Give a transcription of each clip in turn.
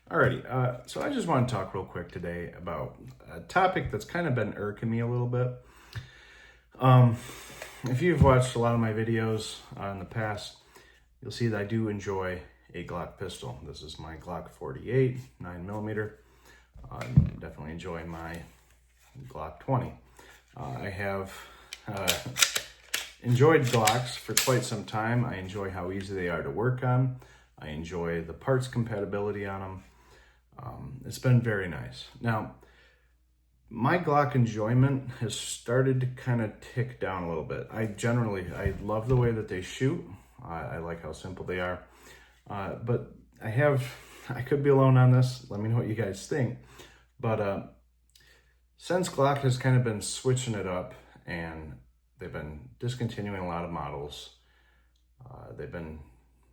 Alrighty, so I just want to talk real quick today about a topic that's kind of been irking me a little bit. Um, if you've watched a lot of my videos in the past, you'll see that I do enjoy a Glock pistol. This is my Glock 48, 9mm. I'm definitely enjoying my Glock 20. I have enjoyed Glocks for quite some time. I enjoy how easy they are to work on. I enjoy the parts compatibility on them. It's been very nice. Now, my Glock enjoyment has started to kind of tick down a little bit. I love the way that they shoot. I like how simple they are. But I could be alone on this. Let me know what you guys think. But since Glock has kind of been switching it up and they've been discontinuing a lot of models, they've been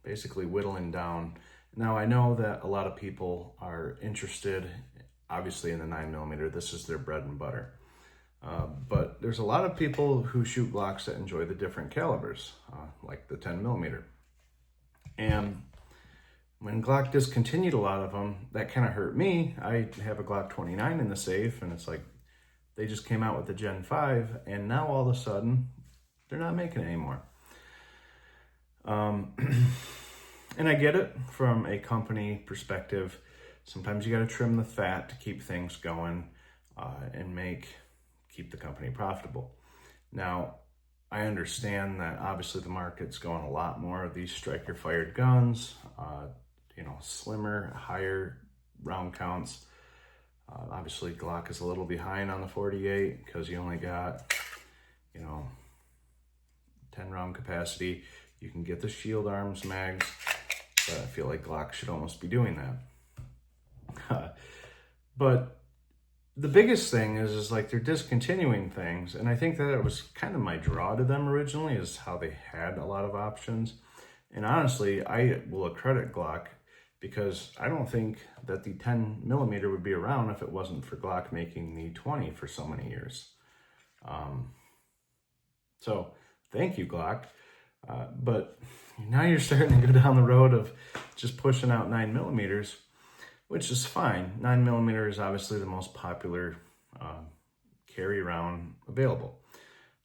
basically whittling down. Now, I know that a lot of people are interested, obviously, in the 9mm. This is their bread and butter. But there's a lot of people who shoot Glocks that enjoy the different calibers, like the 10mm. And when Glock discontinued a lot of them, that kind of hurt me. I have a Glock 29 in the safe, and it's like they just came out with the Gen 5, and now all of a sudden, they're not making it anymore. And I get it from a company perspective. Sometimes you got to trim the fat to keep things going and keep the company profitable. Now, I understand that obviously the market's going a lot more of these striker fired guns, slimmer, higher round counts. Obviously Glock is a little behind on the 48 because you only got, 10 round capacity. You can get the shield arms mags, but I feel like Glock should almost be doing that. But the biggest thing is like they're discontinuing things, and I think that it was kind of my draw to them originally, is how they had a lot of options. And honestly, I will accredit Glock because I don't think that the 10mm would be around if it wasn't for Glock making the 20 for so many years. So thank you, Glock. But now you're starting to go down the road of just pushing out 9mm, which is fine. 9mm is obviously the most popular carry round available.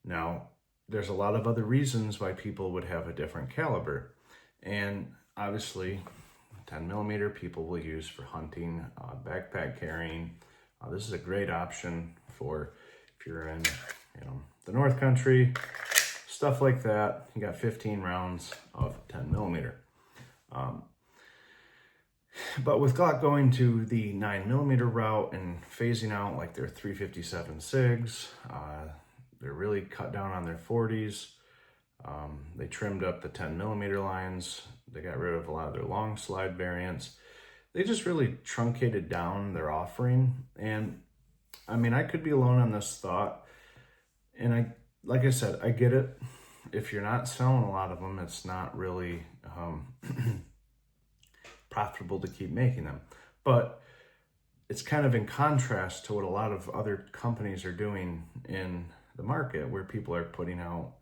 Now, there's a lot of other reasons why people would have a different caliber. And obviously, 10mm people will use for hunting, backpack carrying. This is a great option for if you're in, the North Country, stuff like that. You got 15 rounds of 10mm. But with Glock going to the 9mm route and phasing out like their 357 SIGs, they're really cut down on their 40s. They trimmed up the 10mm lines. They got rid of a lot of their long slide variants. They just really truncated down their offering. And I mean, I could be alone on this thought. And like I said, I get it. If you're not selling a lot of them, it's not really profitable to keep making them. But it's kind of in contrast to what a lot of other companies are doing in the market, where people are putting out,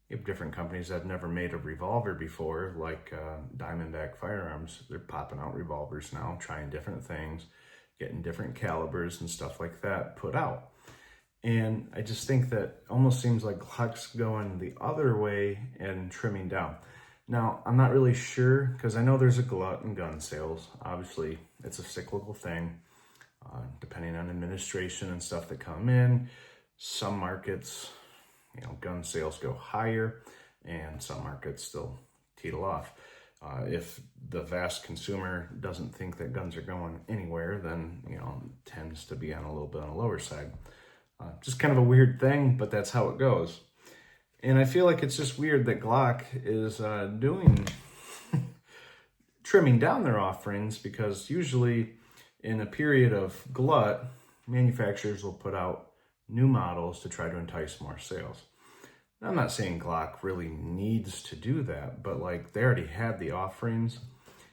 you have different companies that have never made a revolver before, like Diamondback Firearms. They're popping out revolvers now, trying different things, getting different calibers and stuff like that put out. And I just think that almost seems like Glock's going the other way and trimming down. Now, I'm not really sure, because I know there's a glut in gun sales. Obviously, it's a cyclical thing, depending on administration and stuff that come in. Some markets, gun sales go higher, and some markets still teeter off. If the vast consumer doesn't think that guns are going anywhere, then, tends to be on a little bit on the lower side. Just kind of a weird thing, but that's how it goes. And I feel like it's just weird that Glock is trimming down their offerings, because usually in a period of glut, manufacturers will put out new models to try to entice more sales. Now, I'm not saying Glock really needs to do that, but like they already had the offerings.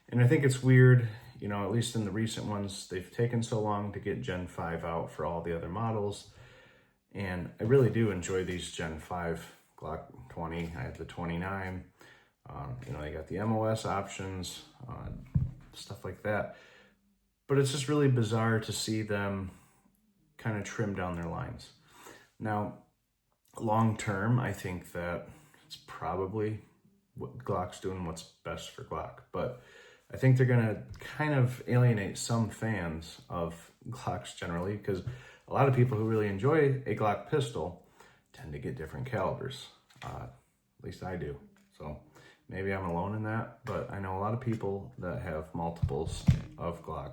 And I think it's weird, at least in the recent ones, they've taken so long to get Gen 5 out for all the other models. And I really do enjoy these Gen 5 Glock 20. I have the 29. They got the MOS options, stuff like that. but it's just really bizarre to see them kind of trim down their lines. Now, long term, I think that it's probably what Glock's doing what's best for Glock, but I think they're gonna kind of alienate some fans of Glocks generally, because a lot of people who really enjoy a Glock pistol tend to get different calibers. At least I do. So maybe I'm alone in that, but I know a lot of people that have multiples of Glock.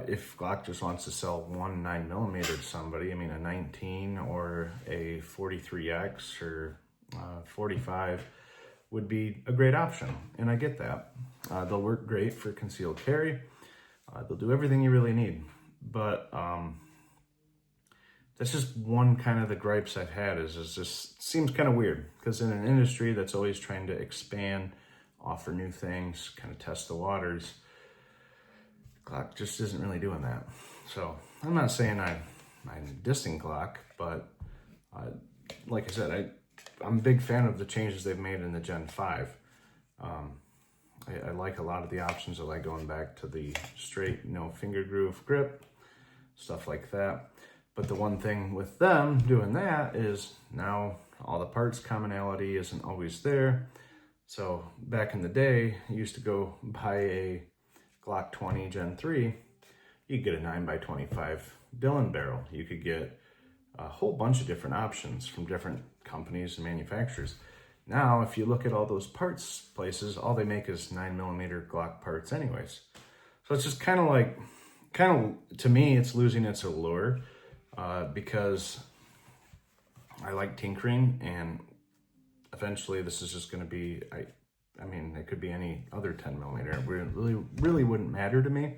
If Glock just wants to sell one 9mm to somebody, I mean a 19 or a 43X or 45 would be a great option, and I get that. They'll work great for concealed carry. They'll do everything you really need, but that's just one kind of the gripes I've had is just seems kind of weird, because in an industry that's always trying to expand, offer new things, kind of test the waters, Glock just isn't really doing that. So I'm not saying I'm dissing Glock, but like I said, I'm a big fan of the changes they've made in the Gen 5. I like a lot of the options. I like going back to the straight, finger groove grip, stuff like that. But the one thing with them doing that is now all the parts commonality isn't always there. So back in the day, you used to go buy a Glock 20 Gen 3, you could get a 9x25 Dillon barrel. You could get a whole bunch of different options from different companies and manufacturers. Now, if you look at all those parts places, all they make is 9mm Glock parts anyways. So it's just kind of to me, it's losing its allure because I like tinkering, and eventually this is just going to be, I mean, it could be any other 10mm. It really wouldn't matter to me.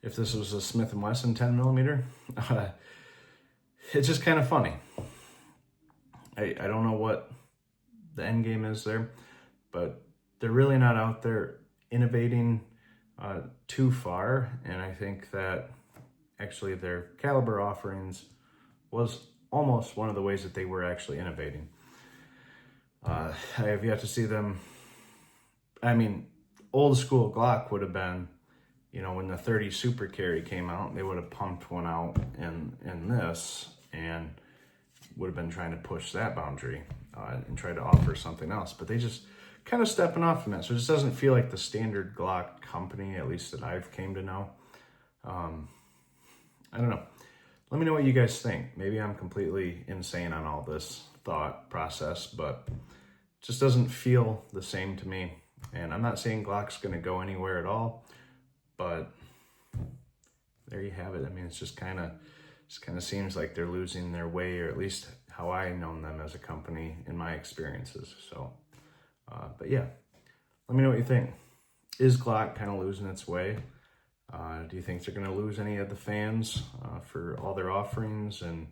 If this was a Smith & Wesson 10mm, it's just kind of funny. I don't know what the end game is there, but they're really not out there innovating too far. And I think that actually their caliber offerings was almost one of the ways that they were actually innovating. I have yet to see them. I mean, old school Glock would have been, when the 30 Super Carry came out, they would have pumped one out in this and would have been trying to push that boundary and try to offer something else. But they just kind of stepping off from that. So it just doesn't feel like the standard Glock company, at least that I've came to know. I don't know. Let me know what you guys think. Maybe I'm completely insane on all this thought process, but it just doesn't feel the same to me. And I'm not saying Glock's going to go anywhere at all, but there you have it. I mean, it's just kind of seems like they're losing their way, or at least how I known them as a company in my experiences. So, but yeah, let me know what you think. Is Glock kind of losing its way? Do you think they're going to lose any of the fans for all their offerings and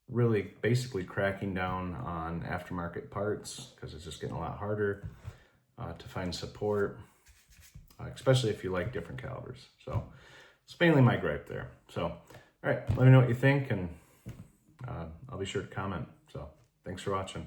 really basically cracking down on aftermarket parts, because it's just getting a lot harder to find support, especially if you like different calibers. So it's mainly my gripe there. So, all right, let me know what you think, and I'll be sure to comment. So thanks for watching.